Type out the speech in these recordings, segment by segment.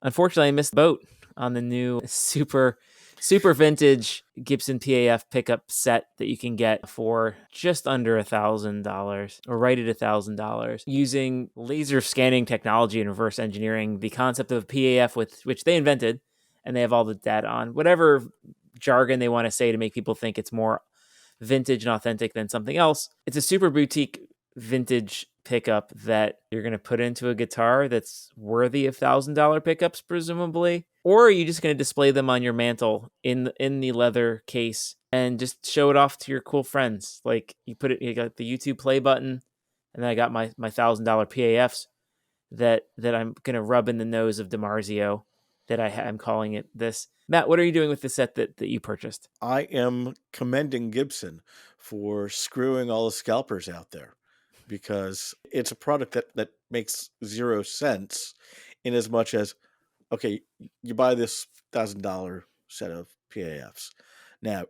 Unfortunately, I missed the boat on the new super vintage Gibson PAF pickup set that you can get for just under $1,000 or right at $1,000 using laser scanning technology and reverse engineering the concept of PAF, with which they invented, and they have all the data on whatever jargon they want to say to make people think it's more vintage and authentic than something else. It's a super boutique vintage pickup that you're going to put into a guitar that's worthy of $1,000 pickups, presumably. Or are you just going to display them on your mantle in the leather case and just show it off to your cool friends? Like you got the YouTube play button, and then I got my $1,000 PAFs that I'm going to rub in the nose of DiMarzio that I'm calling it this. Matt, what are you doing with the set that you purchased? I am commending Gibson for screwing all the scalpers out there, because it's a product that makes zero sense in as much as, okay, you buy this $1,000 set of PAFs. Now,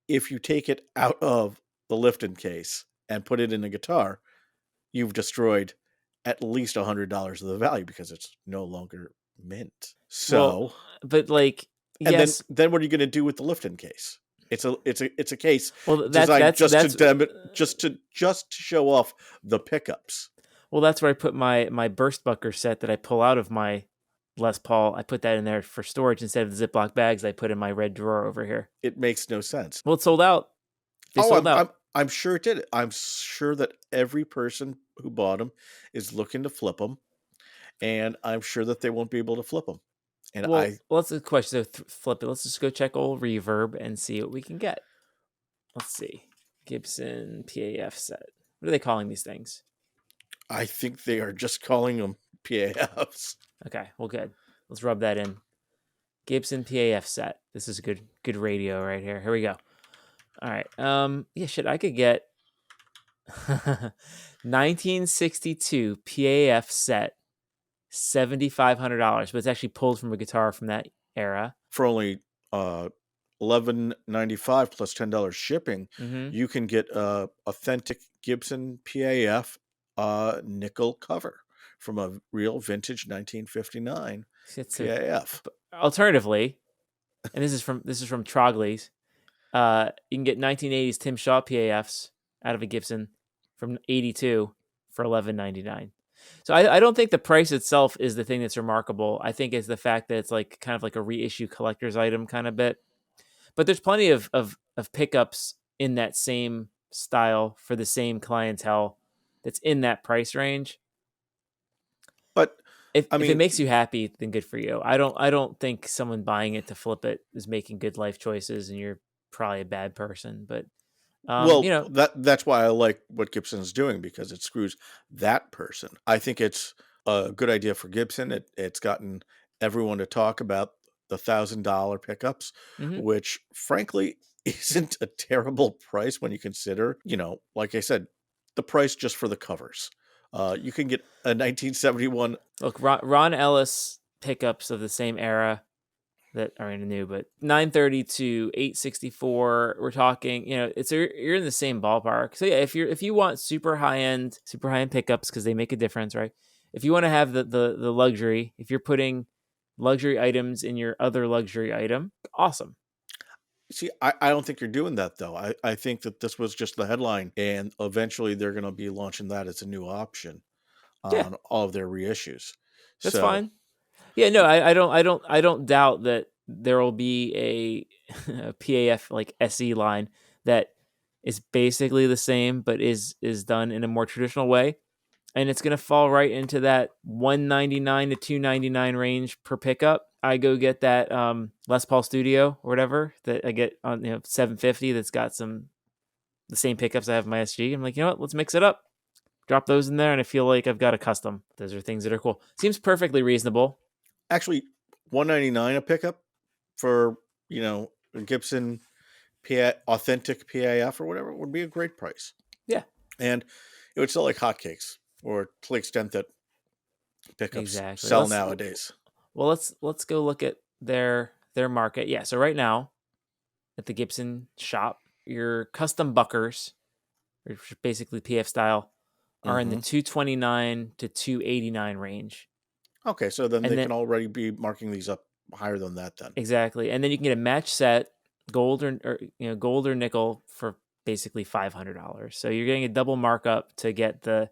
if you take it out of the Lifton case and put it in a guitar, you've destroyed at least $100 of the value because it's no longer mint. Well, So, but like, and yes. then what are you going to do with the Lifton case? It's a case Well, designed that's just to show off the pickups. well, that's where I put my burst bucker set that I pull out of my Les Paul. I put that in there for storage instead of the Ziploc bags I put in my red drawer over here. It makes no sense. Well, it sold out. They Oh, sold out. I'm sure it did. I'm sure that every person who bought them is looking to flip them, and I'm sure that they won't be able to flip them. And Well, let's a question. So flip it. Let's just go check old Reverb and see what we can get. Let's see. Gibson PAF set. What are they calling these things? I think they are just calling them PAFs. Okay, well, good. Let's rub that in. Gibson PAF set. This is good radio right here. Here we go. All right. Yeah, shit. I could get 1962 PAF set, $7,500, but it's actually pulled from a guitar from that era for only $11.95 plus $10 shipping. Mm-hmm. You can get a authentic Gibson PAF nickel cover from a real vintage 1959 PAF. Alternatively, and this is from Trogley's, you can get 1980s Tim Shaw PAFs out of a Gibson from 82 for $11.99. So I don't think the price itself is the thing that's remarkable. I think it's the fact that it's like kind of like a reissue collector's item kind of bit. But there's plenty of pickups in that same style for the same clientele that's in that price range. But if it makes you happy, then good for you. I don't think someone buying it to flip it is making good life choices, and you're probably a bad person. But that's why I like what Gibson is doing, because it screws that person. I think it's a good idea for Gibson. It's gotten everyone to talk about the $1,000 pickups, which frankly isn't a terrible price when you consider, like I said, the price just for the covers. You can get a 1971. Look, Ron Ellis pickups of the same era that are in the new, but 930 to 864, we're talking, you're in the same ballpark. So yeah, if you want super high end pickups, because they make a difference, right? If you want to have the luxury, if you're putting luxury items in your other luxury item, awesome. See, I don't think you're doing that, though. I think that this was just the headline, and eventually they're going to be launching that as a new option on all of their reissues. That's fine. Yeah, no, I don't doubt that there will be a PAF like SE line that is basically the same, but is done in a more traditional way, and it's going to fall right into that $199 to $299 range per pickup. I go get that Les Paul Studio or whatever that I get on $750. That's got the same pickups I have in my SG. I'm like, you know what? Let's mix it up. Drop those in there, and I feel like I've got a custom. Those are things that are cool. Seems perfectly reasonable. Actually, $199 a pickup for a Gibson authentic PAF or whatever would be a great price. Yeah, and it would sell like hotcakes, or to the extent that pickups sell nowadays. Well, let's go look at their market. Yeah, so right now at the Gibson shop, your custom buckers, which are basically PF style, are in the $229 to $289 range. Okay, so then And they then can already be marking these up higher than that then. exactly, and then you can get a match set, gold or nickel for basically $500. So you're getting a double markup to get the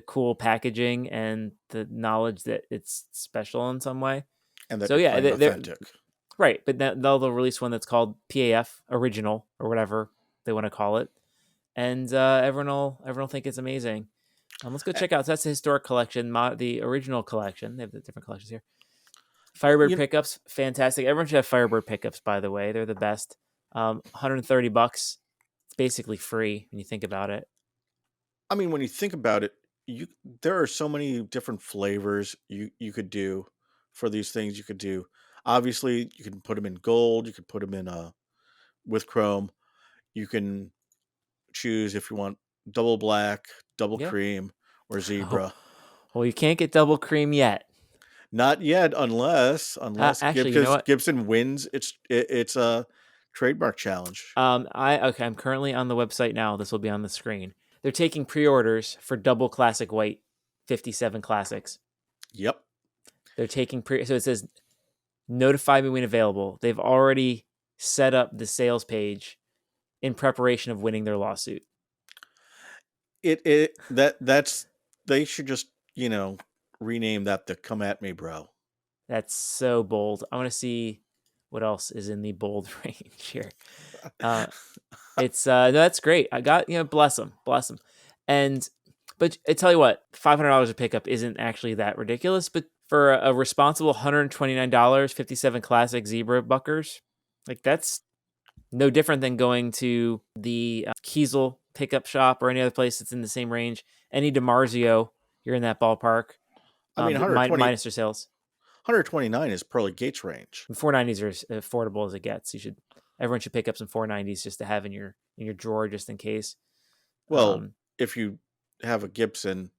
cool packaging and the knowledge that it's special in some way. And that So you're yeah, playing they're authentic. right, but they'll release one that's called PAF Original or whatever they want to call it, and everyone will think it's amazing. Let's go Uh, check out. So that's the historic collection, the original collection. They have the different collections here. Firebird You pickups, fantastic. Everyone should have Firebird pickups, by the way. They're the best. $130. It's basically free when you think about it. I mean, when you think about it, you there are so many different flavors you could do for these things. You could do obviously you can put them in gold. You could put them in with chrome. You can choose if you want double black, double Yeah. cream, or Oh, zebra. well, you can't get double cream yet. Not yet, unless Actually, you know what? Gibson wins its a trademark challenge. I'm currently on the website now. This will be on the screen. They're taking pre-orders for double classic white 57 classics. Yep. They're taking so it says notify me when available. They've already set up the sales page in preparation of winning their lawsuit. That's they should just rename that the "Come at Me, bro." That's so bold. I want to see what else is in the bold range here. Uh, it's no, that's great. I got bless them, and but I tell you what, $500 a pickup isn't actually that ridiculous. But for a responsible $129, 57 classic zebra buckers, like that's no different than going to the Kiesel pickup shop or any other place that's in the same range. Any DiMarzio, you're in that ballpark. I mean, Minus their sales. 129 is Pearly Gates range. 490s are as affordable as it gets. Everyone should pick up some 490s just to have in your drawer just in case. Well, if you have a Gibson,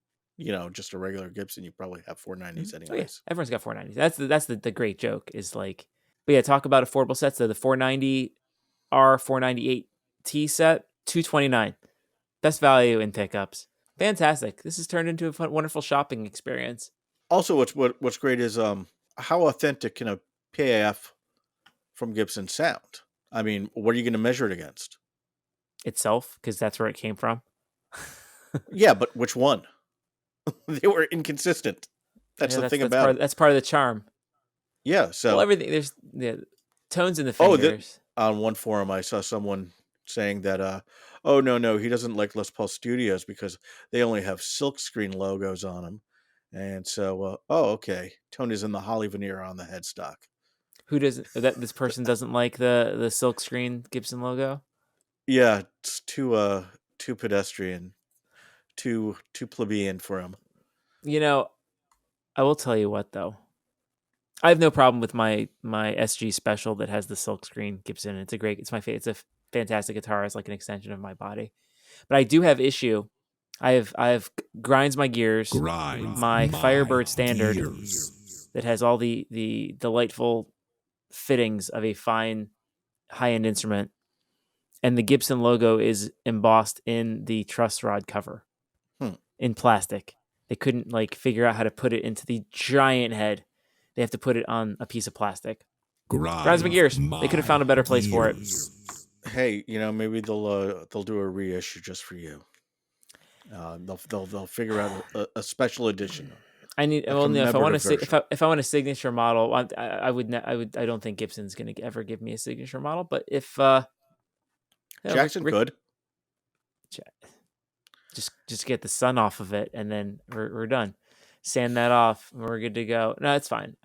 just a regular Gibson, you probably have 490s Oh yeah, anyways. everyone's got 490s. That's the great joke is like, but yeah, talk about affordable sets. So the 490R 498T set, 229, best value in pickups. Fantastic. This has turned into a fun, wonderful shopping experience. Also, what's great is how authentic can a PAF from Gibson sound? I mean, what are you going to measure it against? Itself, because that's where it came from. Yeah, but which one? They were inconsistent. That's Yeah, the thing about it. that's part of the charm. Yeah, Well, so everything there's tones in the fingers. on one forum I saw someone saying that oh no, he doesn't like Les Paul Studios because they only have silkscreen logos on them. And so oh okay, tone is in the holly veneer on the headstock. Who doesn't? This person doesn't like the silkscreen Gibson logo. Yeah, it's too pedestrian, too plebeian for him. I will tell you what though. I have no problem with my SG Special that has the silkscreen Gibson. It's a fantastic guitar. It's like an extension of my body. But I do have issue. I have grinds my gears. My Firebird standard that has all the delightful fittings of a fine high end instrument, and the Gibson logo is embossed in the truss rod cover in plastic. They couldn't figure out how to put it into the giant head. They have to put it on a piece of plastic. Grinds my gears. They could have found a better place for it. Hey, maybe they'll do a reissue just for you. They'll figure out a special edition. If I want version. if I want a signature model, I don't think Gibson's going to ever give me a signature model. But if Jackson could just get the sun off of it, and then we're done. Sand that off, and we're good to go. No, it's fine.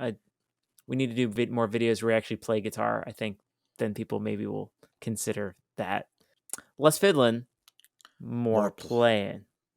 We need to do more videos where we actually play guitar. I think then people maybe will consider that. Less fiddling, more playing.